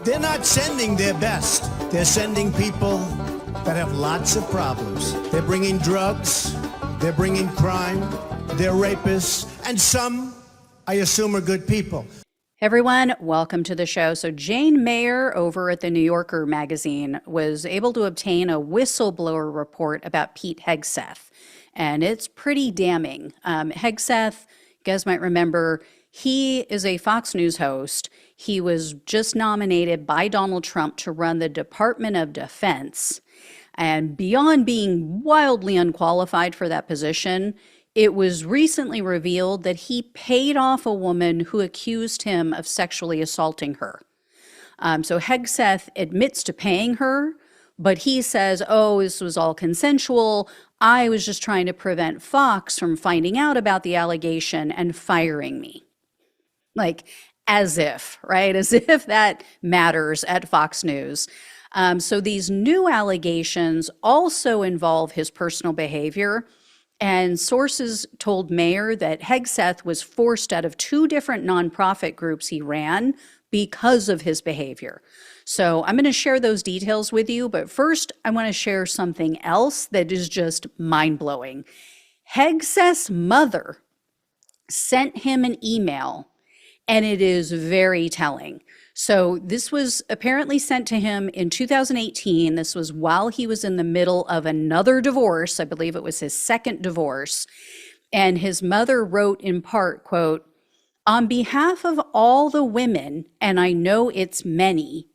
They're not sending their best. They're sending people that have lots of problems. They're bringing drugs, they're bringing crime, they're rapists, and some, I assume, are good people. Everyone, welcome to the show. So Jane Mayer over at the New Yorker magazine was able to obtain a whistleblower report about Pete Hegseth, and it's pretty damning. Hegseth, you guys might remember, he is a Fox News host. He was just nominated by Donald Trump to run the Department of Defense. And beyond being wildly unqualified for that position, it was recently revealed that he paid off a woman who accused him of sexually assaulting her. So Hegseth admits to paying her, but he says, oh, this was all consensual. I was just trying to prevent Fox from finding out about the allegation and firing me. Like, as if, right? As if that matters at Fox News. So these new allegations also involve his personal behavior. And sources told Mayer that Hegseth was forced out of 2 different nonprofit groups he ran because of his behavior. So I'm going to share those details with you, but first I want to share something else that is just mind-blowing. Hegseth's mother sent him an email, and it is very telling. So this was apparently sent to him in 2018. This was while he was in the middle of another divorce. I believe it was his second divorce. And his mother wrote in part, quote, "On behalf of all the women, and I know it's many,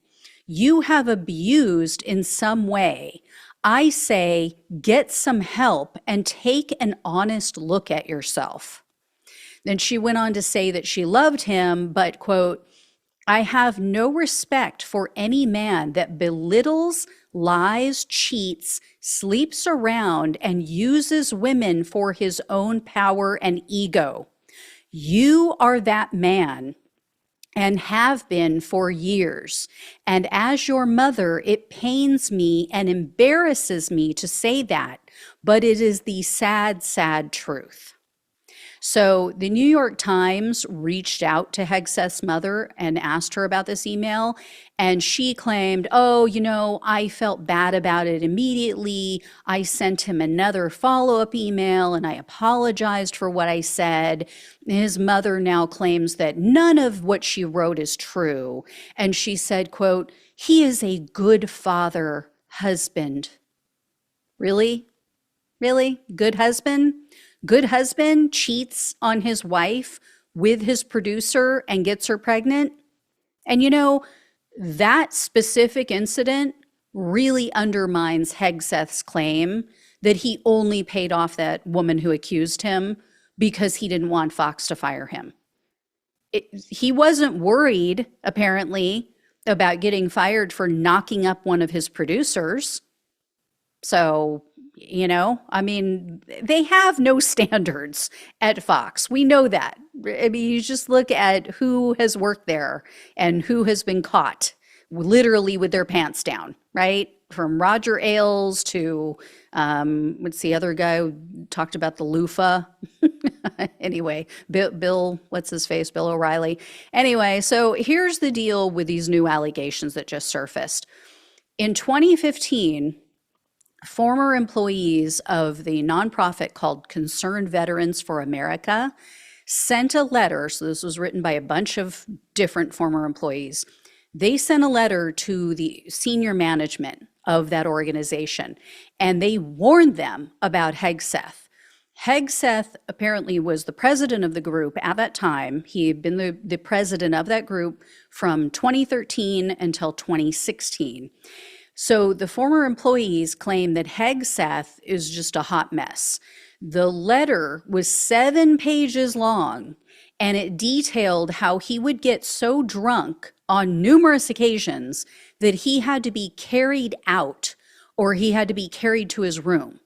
you have abused in some way. I say, get some help and take an honest look at yourself." Then she went on to say that she loved him, but, quote, "I have no respect for any man that belittles, lies, cheats, sleeps around, and uses women for his own power and ego. You are that man and have been for years. And as your mother, it pains me and embarrasses me to say that, but it is the sad, sad truth." So the New York Times reached out to Hegseth's mother and asked her about this email, and she claimed, oh, I felt bad about it immediately. I sent him another follow-up email and I apologized for what I said. His mother now claims that none of what she wrote is true. And she said, quote, "He is a good father, husband." Really? Really? Good husband? Good husband cheats on his wife with his producer and gets her pregnant. And that specific incident really undermines Hegseth's claim that he only paid off that woman who accused him because he didn't want Fox to fire him. He wasn't worried, apparently, about getting fired for knocking up one of his producers. So, they have no standards at Fox. We know that. I mean, you just look at who has worked there and who has been caught literally with their pants down, right? From Roger Ailes to, what's the other guy who talked about the loofah? Anyway, Bill, what's his face? Bill O'Reilly. Anyway, so here's the deal with these new allegations that just surfaced. In 2015, former employees of the nonprofit called Concerned Veterans for America sent a letter. So this was written by a bunch of different former employees. They sent a letter to the senior management of that organization, and they warned them about Hegseth. Hegseth apparently was the president of the group at that time. He had been the president of that group from 2013 until 2016. So the former employees claim that Hegseth is just a hot mess. The letter was 7 pages long, and it detailed how he would get so drunk on numerous occasions that he had to be carried out or he had to be carried to his room.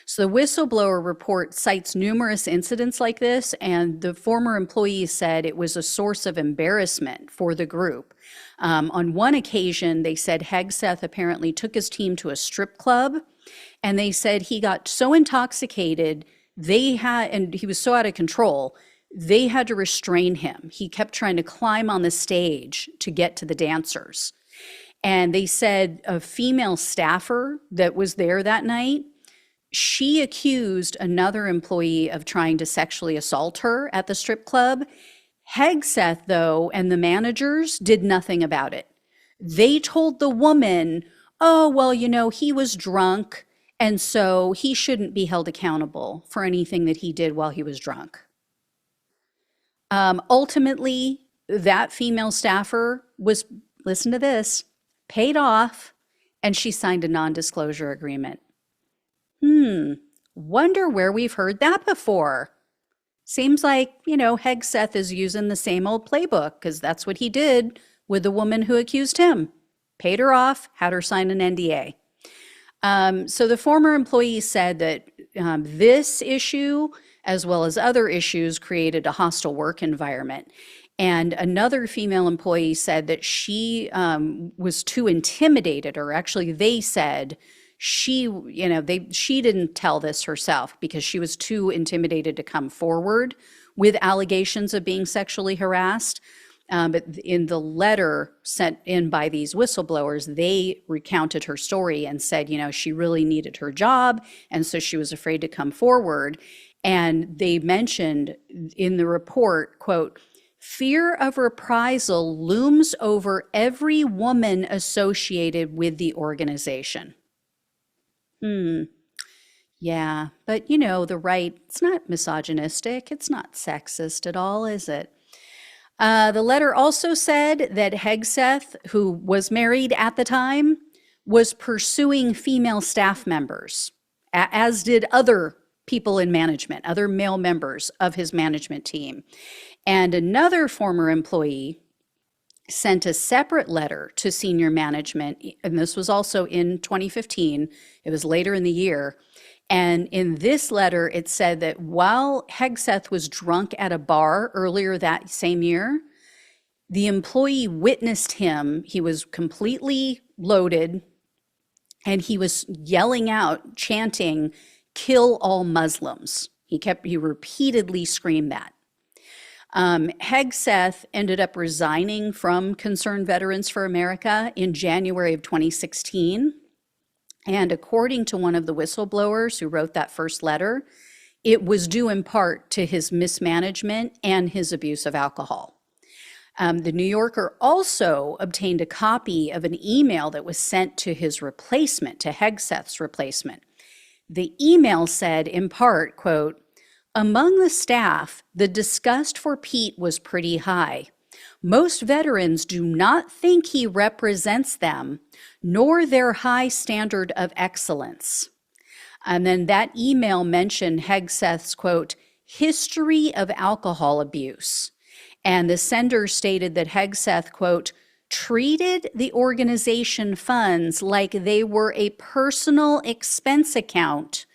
So the whistleblower report cites numerous incidents like this, and the former employees said it was a source of embarrassment for the group. On one occasion, they said Hegseth apparently took his team to a strip club, and they said he got so intoxicated, and he was so out of control, they had to restrain him. He kept trying to climb on the stage to get to the dancers. And they said a female staffer that was there that night, she accused another employee of trying to sexually assault her at the strip club. Hegseth, though, and the managers did nothing about it. They told the woman, oh, well, he was drunk, and so he shouldn't be held accountable for anything that he did while he was drunk. Ultimately, that female staffer was, listen to this, paid off, and she signed a non-disclosure agreement. Wonder where we've heard that before. Seems like, Hegseth is using the same old playbook, because that's what he did with the woman who accused him. Paid her off, had her sign an NDA. So the former employee said that this issue, as well as other issues, created a hostile work environment. And another female employee said that she was too intimidated, or actually they said she didn't tell this herself because she was too intimidated to come forward with allegations of being sexually harassed. But in the letter sent in by these whistleblowers, they recounted her story and said, she really needed her job, and so she was afraid to come forward. And they mentioned in the report, quote, fear of reprisal looms over every woman associated with the organization. Yeah, but the right, it's not misogynistic. It's not sexist at all, is it? The letter also said that Hegseth, who was married at the time, was pursuing female staff members, as did other people in management, other male members of his management team. And another former employee sent a separate letter to senior management, and this was also in 2015. It was later in the year. And in this letter, it said that while Hegseth was drunk at a bar earlier that same year, the employee witnessed him. He was completely loaded, and he was yelling out, chanting, "Kill all Muslims." He repeatedly screamed that. Hegseth ended up resigning from Concerned Veterans for America in January of 2016. And according to one of the whistleblowers who wrote that first letter, it was due in part to his mismanagement and his abuse of alcohol. The New Yorker also obtained a copy of an email that was sent to his replacement, to Hegseth's replacement. The email said, in part, quote, among the staff, the disgust for Pete was pretty high. Most veterans do not think he represents them, nor their high standard of excellence. And then that email mentioned Hegseth's, quote, history of alcohol abuse. And the sender stated that Hegseth, quote, treated the organization funds like they were a personal expense account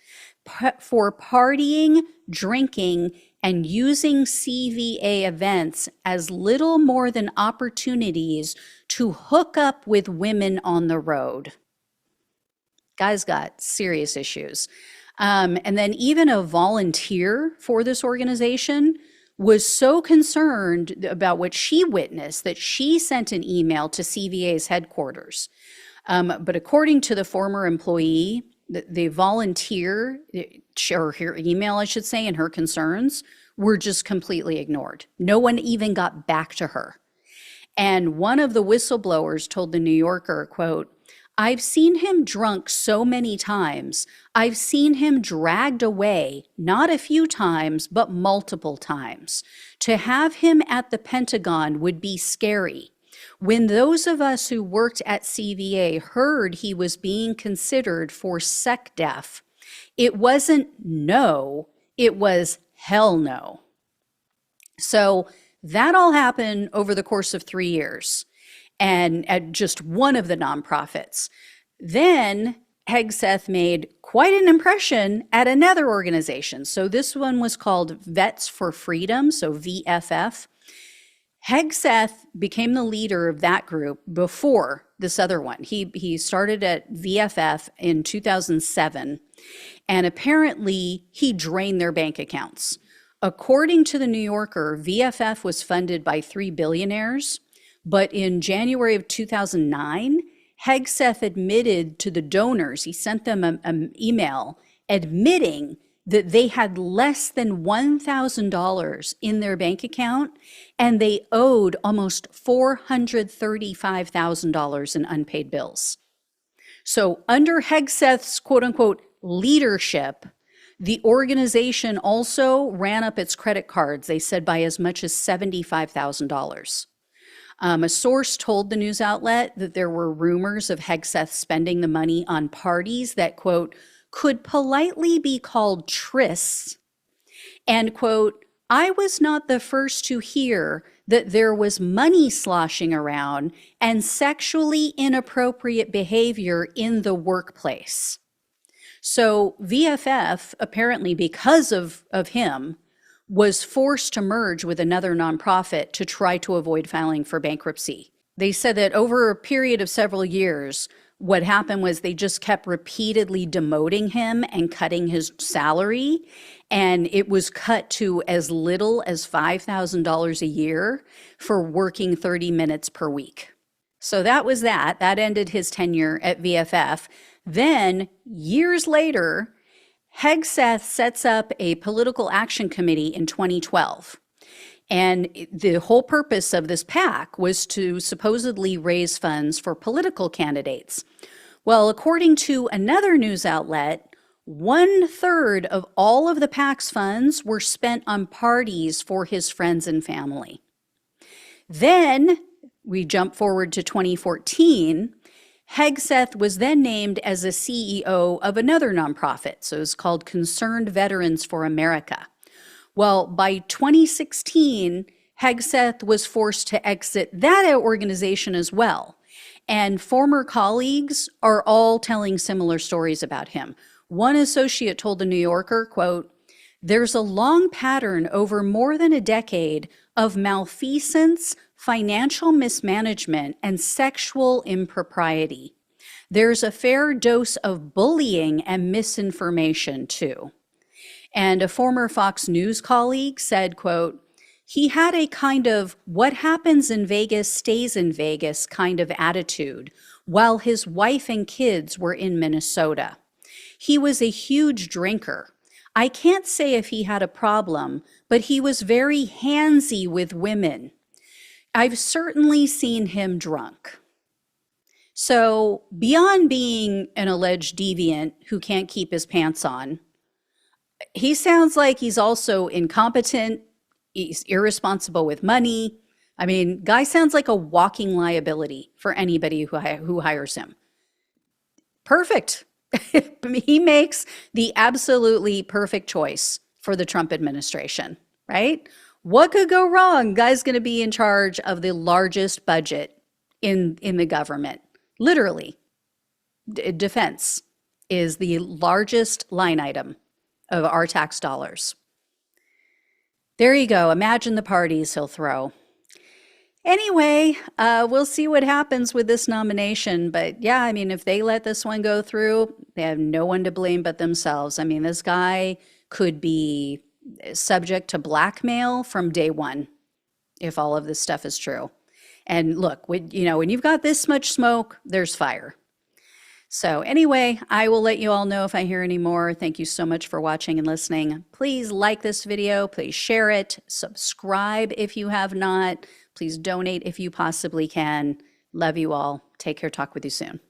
for partying, drinking, and using CVA events as little more than opportunities to hook up with women on the road. Guy's got serious issues. And then even a volunteer for this organization was so concerned about what she witnessed that she sent an email to CVA's headquarters. But according to the former employee, the volunteer, or her email, I should say, and her concerns were just completely ignored. No one even got back to her. And one of the whistleblowers told the New Yorker, quote, I've seen him drunk so many times. I've seen him dragged away, not a few times, but multiple times. To have him at the Pentagon would be scary. When those of us who worked at CVA heard he was being considered for SecDef, it wasn't no, it was hell no. So that all happened over the course of 3 years. And at just one of the nonprofits. Then Hegseth made quite an impression at another organization. So this one was called Vets for Freedom, so VFF. Hegseth became the leader of that group before this other one. He started at VFF in 2007, and apparently he drained their bank accounts. According to the New Yorker, VFF was funded by 3 billionaires, But in January of 2009, Hegseth admitted to the donors, he sent them an email admitting that they had less than $1,000 in their bank account and they owed almost $435,000 in unpaid bills. So under Hegseth's quote unquote leadership, the organization also ran up its credit cards, they said by as much as $75,000. A source told the news outlet that there were rumors of Hegseth spending the money on parties that, quote, could politely be called trysts, and, quote, I was not the first to hear that there was money sloshing around and sexually inappropriate behavior in the workplace. So VFF, apparently because of him, was forced to merge with another nonprofit to try to avoid filing for bankruptcy. They said that over a period of several years, what happened was they just kept repeatedly demoting him and cutting his salary, and it was cut to as little as $5,000 a year for working 30 minutes per week. So that was that. That ended his tenure at VFF. Then, years later, Hegseth sets up a political action committee in 2012. And the whole purpose of this PAC was to supposedly raise funds for political candidates. Well, according to another news outlet, 1/3 of all of the PAC's funds were spent on parties for his friends and family. Then we jump forward to 2014. Hegseth was then named as a CEO of another nonprofit. So it's called Concerned Veterans for America. Well, by 2016, Hegseth was forced to exit that organization as well. And former colleagues are all telling similar stories about him. One associate told the New Yorker, quote, there's a long pattern over more than a decade of malfeasance, financial mismanagement, and sexual impropriety. There's a fair dose of bullying and misinformation, too. And a former Fox News colleague said, quote, he had a kind of what happens in Vegas stays in Vegas kind of attitude while his wife and kids were in Minnesota. He was a huge drinker. I can't say if he had a problem, but he was very handsy with women. I've certainly seen him drunk. So beyond being an alleged deviant who can't keep his pants on, he sounds like he's also incompetent, he's irresponsible with money. I mean, guy sounds like a walking liability for anybody who hires him. Perfect. He makes the absolutely perfect choice for the Trump administration, right? What could go wrong? Guy's going to be in charge of the largest budget in the government. Literally, defense is the largest line item of our tax dollars. There you go. Imagine the parties he'll throw. Anyway, we'll see what happens with this nomination. But yeah, I mean, if they let this one go through, they have no one to blame but themselves. I mean, this guy could be subject to blackmail from day one if all of this stuff is true. And look, when you've got this much smoke, there's fire. So anyway, I will let you all know if I hear any more. Thank you so much for watching and listening. Please like this video. Please share it. Subscribe if you have not. Please donate if you possibly can. Love you all. Take care. Talk with you soon.